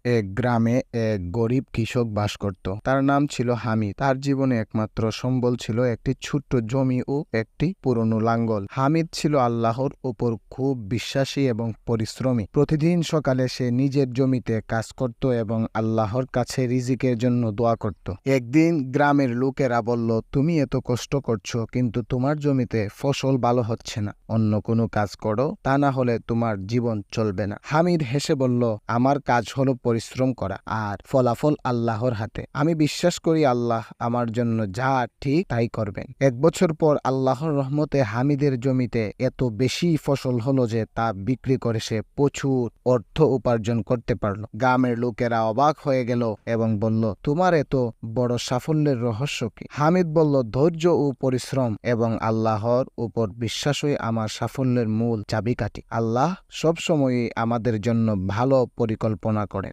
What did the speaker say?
এক গ্রামে এক গরিব কৃষক বাস করত। তার নাম ছিল হামিদ। তার জীবনে একমাত্র সম্বল ছিল একটি ছোট্ট জমি ও একটি পুরনো লাঙ্গল। হামিদ ছিল আল্লাহর উপর খুব বিশ্বাসী এবং পরিশ্রমী। প্রতিদিন সকালে সে নিজের জমিতে কাজ করত এবং আল্লাহর কাছে রিজিকের জন্য দোয়া করত। একদিন গ্রামের লোকেরা বলল, তুমি এত কষ্ট করছো কিন্তু তোমার জমিতে ফসল ভালো হচ্ছে না। অন্য কোনো কাজ করো, তা না হলে তোমার জীবন চলবে না। হামিদ হেসে বলল, আমার কাজ হলো পরিশ্রম করা, আর ফলাফল আল্লাহর হাতে। আমি বিশ্বাস করি আল্লাহ আমার জন্য যা ঠিক তাই করবেন। 1 বছর পর আল্লাহর রহমতে হামিদের জমিতে এত বেশি ফসল হলো যে তা বিক্রি করে সে প্রচুর অর্থ উপার্জন করতে পারল। গ্রামের লোকেরা অবাক হয়ে গেল এবং বলল, তোমার এত বড় সাফল্যের রহস্য কি? হামিদ বলল, ধৈর্য ও পরিশ্রম এবং আল্লাহর উপর বিশ্বাসই আমার সাফল্যের মূল চাবিকাঠি। আল্লাহ সবসময়ই আমাদের জন্য ভালো পরিকল্পনা করে,